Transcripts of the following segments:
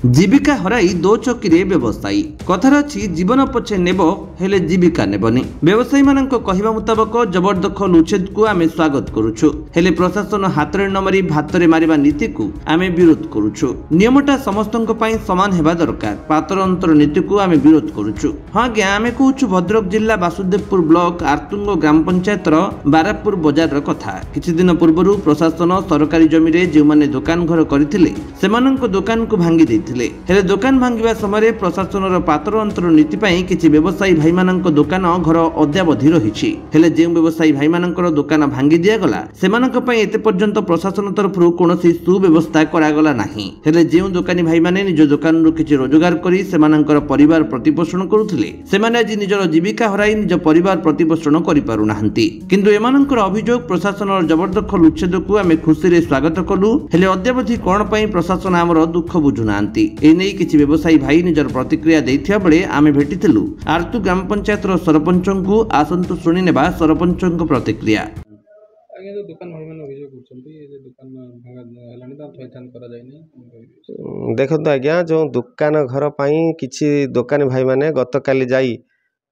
जीविका हराई दो चौकी व्यवसायी कथार अच्छी जीवन पछे नेब हेले जीविका नेबनी व्यवसायी मानक कहवा मुताबक जबरदखल उच्छेद को आमे स्वागत करुछु हेले प्रशासन हातरे न मारी भातरे मारिबा नीति को आमे विरोध करुछु। नियमटा समस्तक पई समान हेबा दरकार। पातर अंतर नीति को आमे विरोध करुछु। हां आज्ञा आमे कहूछु भद्रक जिला वासुदेवपुर ब्लॉक आर्तुंग ग्राम पंचायत बारापुर बजार कथा। किछि दिन पूर्व प्रशासन सरकारी जमी रे जे माने दुकान घर करथिले सेमानक दुकान को भांगी दैथिले हेले दुकान भांगिबा समय प्रशासन पातर अंतर नीति पई किछि व्यवसायी भाई मानक दुकान घर अद्यावधि रहिछि हेले जे व्यवसायी भाई मानकर दुकान भांगी दिया गला सेमानक पई एते पर्यंत प्रशासन तरफरु कोनोसी सुव्यवस्था करागला नाही। हेले जे दुकानी भाई माने निज दुकान रु किछि रोजगार करी सेमानकर परिवार प्रतिपोषण करुथिले सेमाने आज निजर जीविका हराई निज परिवार प्रतिपोषण करि पारु नाहंती। किंतु एमानकर अभियोग प्रशासन जबरदखल उच्छेद को आमे खुशी रे स्वागत कलु हेले अद्यावधि कोन पई प्रशासन हमर दुख बुझु नाहंती। एने किछि व्यवसायी भाई निजर प्रतिक्रिया दैथिया बेले आमे भेटिथिलु आर्तु ग्राम पंचायत सरपंच को आसंतु सुनि नेबा सरपंच प्रतिक्रिया। आगे जो दुकान भाई माने अभियोग करछंती जे दुकान भागा हलानी ता थैथान करा जाय नै देखत आज्ञा जो दुकान घर पई किछि दुकानी भाई माने गतकाली जाई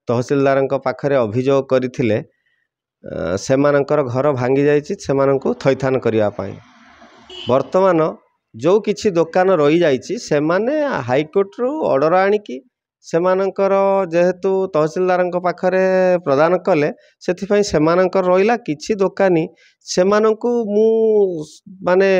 तहसीलदारଙ୍କ पाखरे अभियोग करिथिले सेमानकर घर भांगी जायछि सेमाननको थैथान करिया पई वर्तमान जो किछि दुकान रही जायछि सेमाने हाईकोर्ट रु ऑर्डर आनिकी सेमानकर जेहेतु तहसीलदारଙ୍କ पाखरे प्रदान कले सेथिपई सेमानकर रहिला किछि दुकानी सेमानଙ୍କୁ मु माने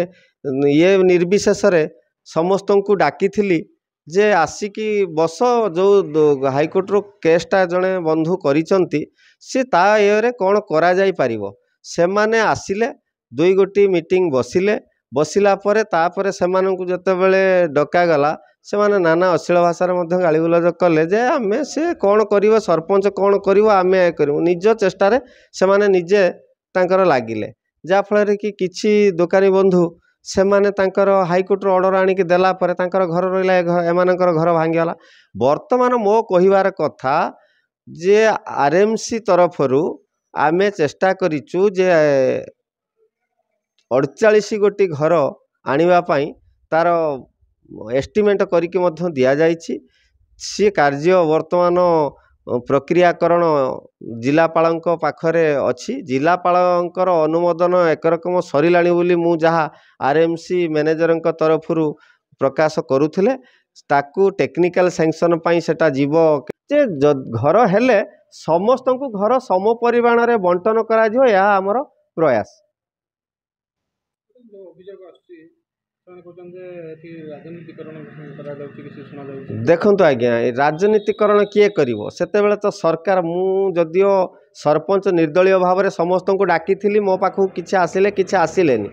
ये निर्विशेष रे समस्तଙ୍କୁ डाकिथिली जे आसिकी बस जो हाईकोर्ट रो केसटा जणे बंधु करिसंती से ता एरे कोन करा जाई परिबो सेमाने आसिले दुई गोटी मीटिंग बसिले बसिला परे तापरे सेमानଙ୍କୁ जतेबेले डका गला सेमाने नाना अश्लील भाषा रे मध्य गालीगुलज कले जे आमे से कोन करिवो सरपंच कोन करिवो आमे करिवो निज चेष्टा रे सेमाने निजे तांकर लागिले जा फल कि किछि दुकानी बंधु सेमाने तांकर हाईकोर्ट रो ऑर्डर आनी के देला परे तांकर घर रहिला एमानकर घर भांगी गला। वर्तमान मो कहिवार कथा जे आरएमसी तरफरु आमे चेष्टा करिचु जे 48 गोटी घर आनिबा पई तार एस्टिमेट करिके मध्य दिया जाइछि सी कार्य वर्तमान प्रक्रियाकरण जिलापालଙ୍କ पाखरे अछि। जिलापालଙ୍କର अनुमोदन एक रकम सरिलाणी बोली मु जहा आरएमसी मैनेजरଙ୍କ तरफरु प्रकाश करूथिले ताकू टेक्निकल सैंक्शन पई सेटा जीवो जे घर हेले समस्तଙ୍କୁ घर सम परिमाण रे बंटन करा जिवो या हमर प्रयास। देखु आज्ञा राजनीतिकरण किए करिवो सेते बेले तो सरकार मु जदियो सरपंच निर्दलीय भाव में समस्त को डाकी मो पाखु किछि आसिले किछि आसिलेनी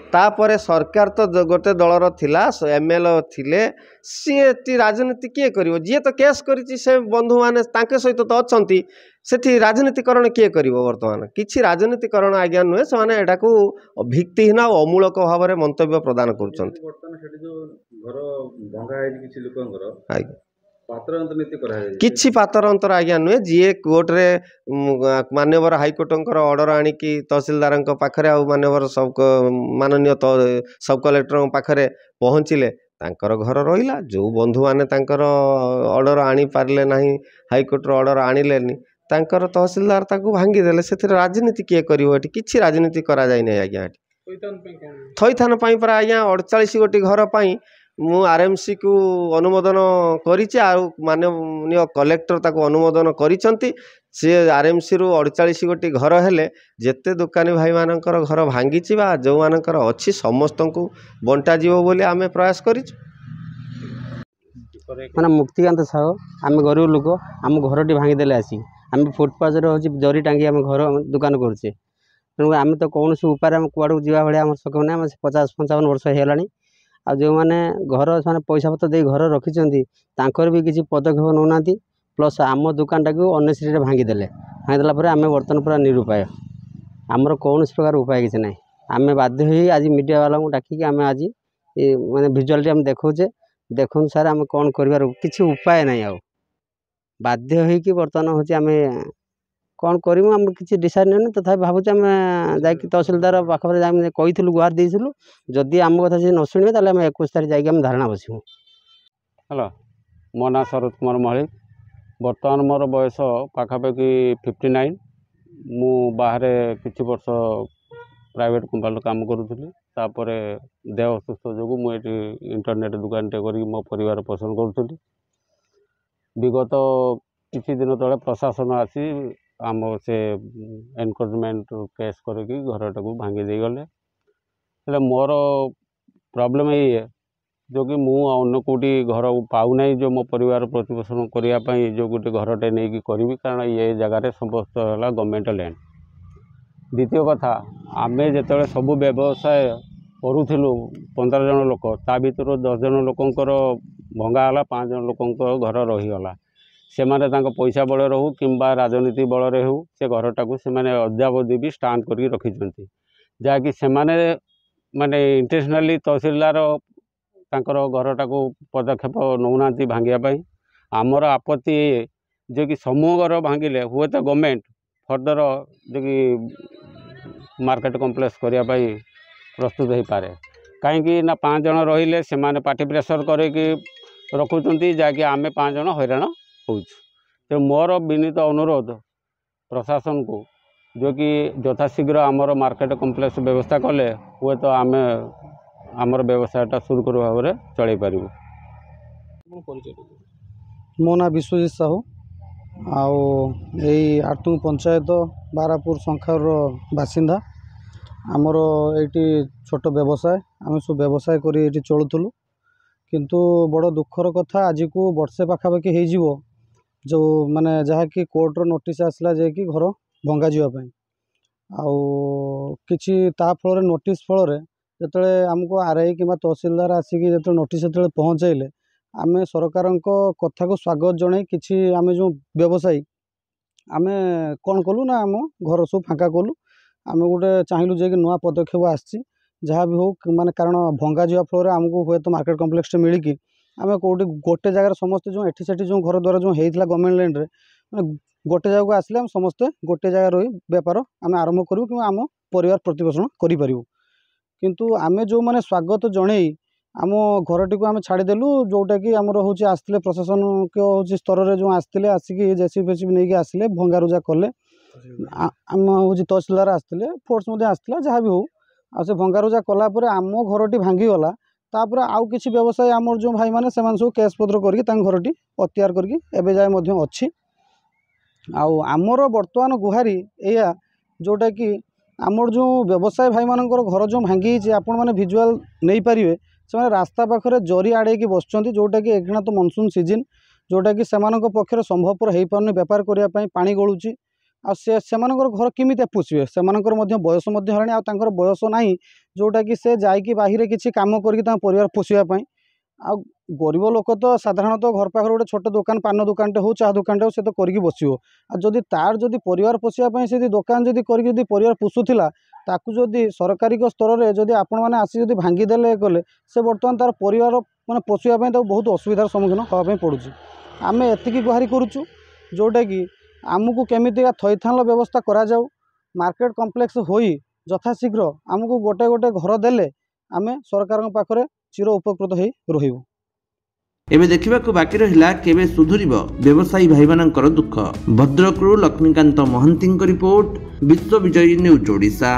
तापरे सरकार तो गोटे दलर थिला एमएलए थिले सी राजनीति किए करिवो जी तो केस करिछि से बंधु माने तांके सहित तो अछंती सेठी राजनीतिकरण किए करिवो वर्तमान किछि राजनीतिकरण आज्ञा नुहे से माने एटा को भित्तिहीन और अमूलक भाव में मंतव्य प्रदान करूछंती। वर्तमान सेठी जो घर भंगा है किछि लोकंकर आज्ञा पातर अंतर नीति करा है किछि पातर अंतर आज्ञा नुहे जी कोर्ट रे मान्यवर हाईकोर्टंकर ऑर्डर आनिकी तहसीलदारଙ୍କ पाखरे आ मान्यवर सब माननीय सब कलेक्टर पाखरे पहुँचिले तांकर घर रहिला जो बंधु माने तांकर ऑर्डर आनी पारले नाही हाईकोर्ट रो ऑर्डर आनिलेनी तांकर तहसीलदार ताकू भांगी देले सेथिरे राजनीति किए करिवो एठी किछि राजनीति करा जाय नै आज्ञा एठी थैथान पई पर आज्ञा 48 गोटी घर पई मु आरएमसी को अनुमोदन करिछि आ माननीय कलेक्टर ताको अनुमोदन करिसंती से आरएमसी रु 48 गोटी घर हेले जेते दुकानी भाई मानकर घर भांगी बा जो मानकर अछि समस्त को बंटा जीवो बोली आमे प्रयास करिछु। माने मुक्तिकांत साहू आम गरीब लोक आम घरटी भांगी देले आसी आम फुटपाथ रे होची जरी टांगी आम घर दुकान करछे तेणु आम तो कौन उपाय आम कुआड़ जीवा भाई आम सक्षम ना 50-55 वर्ष होगा आ जो मैंने घर से पैसा पत्र दे घर रखिंट तांकर भी किसी पदक्षेप नौना प्लस आम दुकानटा को अनेसरी भांगीदे भांगीदेला आम बर्तमान पूरा निरुपाय आमर कौन प्रकार उपाय किसी ना आम बाध्य हो आज मीडिया वाला डाकिक आम आज माने भिजुआलिटी आम देखौचे देखुन सार आम कौन कर किसी उपाय ना आ बाध्य होगी बर्तमान हूँ आम कौन करूँ आम किसी डिसाइड नहीं तथा भावुँ आम जा तहसीलदार पाखे कही गुहार देलु जदि आम कथा सी न शुणे आम 21 तारीख जाकि धारणा बसू। ହେଲା ମୋ ନାଁ ଶରତ କୁମାର ମହାଳିକ। ବର୍ତ୍ତମାନ ମୋର ବୟସ ପାଖାପାଖି 59। ମୁଁ ବାହାରେ କିଛି ବର୍ଷ ପ୍ରାଇଭେଟ୍ କମ୍ପାନୀରେ କାମ କରୁଥିଲି। ତାପରେ ଦେହ ଅସୁସ୍ଥ ଯୋଗୁଁ ମୁଁ ଏଠି ଇଣ୍ଟରନେଟ୍ ଦୋକାନଟେ କରିକି ମୋ ପରିବାର ପୋଷଣ କରୁଥିଲି। ବିଗତ କିଛି ଦିନ ତଳେ ପ୍ରଶାସନ ଆସି ଆମ ସେ ଏନକ୍ରୋଚମେଣ୍ଟ କେସ୍ କରିକି ଘରଟାକୁ ଭାଙ୍ଗି ଦେଇଗଲେ। ହେଲେ ମୋର ପ୍ରୋବ୍ଲେମ୍ ଏଇଆ ଯୋଉକି ମୁଁ ଅନ୍ୟ କେଉଁଠି ଘର ପାଉନାହିଁ ଯେଉଁ ମୋ ପରିବାର ପ୍ରତିପୋଷଣ କରିବା ପାଇଁ ଯେଉଁ ଗୋଟେ ଘରଟେ ନେଇକି କରିବି, କାରଣ ଏ ଜାଗାରେ ସମସ୍ତ ହେଲା ଗଭର୍ଣ୍ଣମେଣ୍ଟ ଲ୍ୟାଣ୍ଡ। ଦ୍ୱିତୀୟ କଥା, ଆମେ ଯେତେବେଳେ ସବୁ ବ୍ୟବସାୟ କରୁଥିଲୁ 15 ଜଣ ଲୋକ, ତା ଭିତରୁ 10 ଜଣ ଲୋକଙ୍କର ଭଙ୍ଗା ହେଲା, 5 ଜଣ ଲୋକଙ୍କ ଘର ରହିଗଲା। ସେମାନେ ତାଙ୍କ ପଇସା ବଳରେ ହେଉ କିମ୍ବା ରାଜନୀତି ବଳରେ ହେଉ ସେ ଘରଟାକୁ ସେମାନେ ଅଦ୍ୟାବଧି ବି ଷ୍ଟାଣ୍ଡ କରିକି ରଖିଛନ୍ତି, ଯାହାକି ସେମାନେ ମାନେ ଇଣ୍ଟେନସନାଲି ତହସିଲଦାର ତାଙ୍କର ଘରଟାକୁ ପଦକ୍ଷେପ ନେଉନାହାନ୍ତି ଭାଙ୍ଗିବା ପାଇଁ। ଆମର ଆପତ୍ତି ଏ ଯେ କି ସମୂହ ଘର ଭାଙ୍ଗିଲେ ହୁଏତ ଗଭର୍ଣ୍ଣମେଣ୍ଟ ଫର୍ଦର ଯେ କି ମାର୍କେଟ କମ୍ପ୍ଲେକ୍ସ କରିବା ପାଇଁ ପ୍ରସ୍ତୁତ ହୋଇପାରେ। କାହିଁକି ନା 5 ଜଣ ରହିଲେ ସେମାନେ ପାର୍ଟି ପ୍ରେସର କରିକି ରଖୁଛନ୍ତି, ଯାହାକି ଆମେ 5 ଜଣ ହଇରାଣ ହେଉଛୁ। ତେଣୁ ମୋର ବିନୀତ ଅନୁରୋଧ ପ୍ରଶାସନକୁ ଯେ କି ଯଥାଶୀଘ୍ର ଆମର ମାର୍କେଟ କମ୍ପ୍ଲେକ୍ସ ବ୍ୟବସ୍ଥା କଲେ ହୁଏତ ଆମେ ଆମର ବ୍ୟବସାୟଟା ସୁରୁଖୁରୁ ଭାବରେ ଚଳାଇ ପାରିବୁ। ମୋ ନାଁ ବିଶ୍ୱଜିତ ସାହୁ। ଆଉ ଏଇ ଆରତୁଙ୍ଗ ପଞ୍ଚାୟତ ବାରାପୁର ଶଙ୍ଖାର ବାସିନ୍ଦା। ଆମର ଏଇଠି ଛୋଟ ବ୍ୟବସାୟ, ଆମେ ସବୁ ବ୍ୟବସାୟ କରି ଏଇଠି ଚଳୁଥିଲୁ। କିନ୍ତୁ ବଡ଼ ଦୁଃଖର କଥା, ଆଜିକୁ ବର୍ଷେ ପାଖାପାଖି ହେଇଯିବ ଯେଉଁ ମାନେ ଯାହାକି କୋର୍ଟର ନୋଟିସ୍ ଆସିଲା ଯାଇକି ଘର ଭଙ୍ଗାଯିବା ପାଇଁ। ଆଉ କିଛି ତା ଫଳରେ ନୋଟିସ୍ ଫଳରେ ଯେତେବେଳେ ଆମକୁ ଆର୍ଆଇ କିମ୍ବା ତହସିଲଦାର ଆସିକି ଯେତେବେଳେ ନୋଟିସ୍ ଯେତେବେଳେ ପହଞ୍ଚାଇଲେ, ଆମେ ସରକାରଙ୍କ କଥାକୁ ସ୍ୱାଗତ ଜଣାଇ କିଛି ଆମେ ଯେଉଁ ବ୍ୟବସାୟୀ ଆମେ କ'ଣ କଲୁ ନା ଆମ ଘର ସବୁ ଫାଙ୍କା କଲୁ। ଆମେ ଗୋଟେ ଚାହିଁଲୁ ଯେ କି ନୂଆ ପଦକ୍ଷେପ ଆସିଛି ଯାହା ବି ହେଉ, ମାନେ କାରଣ ଭଙ୍ଗାଯିବା ଫଳରେ ଆମକୁ ହୁଏତ ମାର୍କେଟ କମ୍ପ୍ଲେକ୍ସଟେ ମିଳିକି ଆମେ କେଉଁଠି ଗୋଟେ ଜାଗାରେ ସମସ୍ତେ ଯେଉଁ ଏଠି ସେଠି ଯେଉଁ ଘର ଦ୍ୱାରା ଯେଉଁ ହେଇଥିଲା ଗଭର୍ଣ୍ଣମେଣ୍ଟ ଲ୍ୟାଣ୍ଡରେ, ମାନେ ଗୋଟେ ଜାଗାକୁ ଆସିଲେ ଆମେ ସମସ୍ତେ ଗୋଟେ ଜାଗାରେ ରହି ବେପାର ଆମେ ଆରମ୍ଭ କରିବୁ କିମ୍ବା ଆମ ପରିବାର ପ୍ରତିପୋଷଣ କରିପାରିବୁ। କିନ୍ତୁ ଆମେ ଯେଉଁମାନେ ସ୍ୱାଗତ ଜଣେଇ ଆମ ଘରଟିକୁ ଆମେ ଛାଡ଼ିଦେଲୁ, ଯେଉଁଟାକି ଆମର ହେଉଛି ଆସିଥିଲେ ପ୍ରଶାସନିକ ହେଉଛି ସ୍ତରରେ ଯେଉଁ ଆସିଥିଲେ, ଆସିକି ଜେସିବି ଫେସିବି ନେଇକି ଆସିଲେ, ଭଙ୍ଗାରୁଜା କଲେ। ଆମ ହେଉଛି ତହସିଲଦାର ଆସିଥିଲେ, ଫୋର୍ସ ମଧ୍ୟ ଆସିଥିଲା, ଯାହା ବି ହେଉ। ଆଉ ସେ ଭଙ୍ଗାରୁଜା କଲା ପରେ ଆମ ଘରଟି ଭାଙ୍ଗିଗଲା। ତାପରେ ଆଉ କିଛି ବ୍ୟବସାୟୀ ଆମର ଯେଉଁ ଭାଇମାନେ ସେମାନେ ସବୁ କେସ୍ ପତ୍ର କରିକି ତାଙ୍କ ଘରଟି ଅକ୍ତିଆର କରିକି ଏବେ ଯାଏ ମଧ୍ୟ ଅଛି। ଆଉ ଆମର ବର୍ତ୍ତମାନ ଗୁହାରି ଏଇଆ, ଯେଉଁଟାକି ଆମର ଯେଉଁ ବ୍ୟବସାୟୀ ଭାଇମାନଙ୍କର ଘର ଯେଉଁ ଭାଙ୍ଗି ହେଇଛି, ଆପଣମାନେ ଭିଜୁଆଲ୍ ନେଇପାରିବେ, ସେମାନେ ରାସ୍ତା ପାଖରେ ଜରି ଆଡ଼େଇକି ବସୁଛନ୍ତି, ଯେଉଁଟାକି ଏଇଖିଣା ତ ମନସୁନ୍ ସିଜିନ୍, ଯେଉଁଟାକି ସେମାନଙ୍କ ପକ୍ଷରେ ସମ୍ଭବପର ହେଇପାରୁନି ବେପାର କରିବା ପାଇଁ, ପାଣି ଗଳୁଛି। ଆଉ ସେମାନଙ୍କର ଘର କେମିତି ପୋଷିବେ? ସେମାନଙ୍କର ମଧ୍ୟ ବୟସ ମଧ୍ୟ ହେଲାଣି, ଆଉ ତାଙ୍କର ବୟସ ନାହିଁ ଯେଉଁଟାକି ସେ ଯାଇକି ବାহিরে କିଛି କାମ କରିକି ତାଙ୍କ ପରିବାର ପୋଷିବା ପାଇଁ। ଆଉ ଗରିବ ଲୋକ ତ ସାଧାରଣତଃ ଘର ପାଖରେ ଗୋଟେ ଛୋଟ ଦୋକାନ, ପାନ ଦୋକାନଟେ ହେଉ, ଚା ଦୋକାନଟେ ହେଉ, ସେ ତ କରିକି ବସିବ। ଆଉ ଯଦି ତାର ଯଦି ପରିବାର ପୋଷିବା ପାଇଁ ସେ ଦୋକାନ ଯଦି କରିକି ଯଦି ପରିବାର ପୋଷୁଥିଲା, ତାକୁ ଯଦି ସରକାରୀଙ୍କ ସ୍ତରରେ ଯଦି ଆପଣମାନେ ଆସି ଯଦି ଭାଙ୍ଗିଦେଲେ କଲେ, ସେ ବର୍ତ୍ତମାନ ତାର ପରିବାର ମାନେ ପୋଷିବା ପାଇଁ ତାକୁ ବହୁତ ଅସୁବିଧାର ସମ୍ମୁଖୀନ ହେବା ପାଇଁ ପଡ଼ୁଛି। ଆମେ ଏତିକି ଗୁହାରି କରୁଛୁ ଯେଉଁଟାକି ଆମକୁ କେମିତିକା ଥଇଥାନର ବ୍ୟବସ୍ଥା କରାଯାଉ, ମାର୍କେଟ କମ୍ପ୍ଲେକ୍ସ ହୋଇ ଯଥାଶୀଘ୍ର ଆମକୁ ଗୋଟେ ଗୋଟେ ଘର ଦେଲେ ଆମେ ସରକାରଙ୍କ ପାଖରେ ଚିର ଉପକୃତ ହୋଇ ରହିବୁ। ଏବେ ଦେଖିବାକୁ ବାକି ରହିଲା କେବେ ସୁଧୁରିବ ବ୍ୟବସାୟୀ ଭାଇମାନଙ୍କର ଦୁଃଖ। ଭଦ୍ରକରୁ ଲକ୍ଷ୍ମୀକାନ୍ତ ମହାନ୍ତିଙ୍କ ରିପୋର୍ଟ, ବିଶ୍ୱ ବିଜୟୀ ନ୍ୟୁଜ୍ ଓଡ଼ିଶା।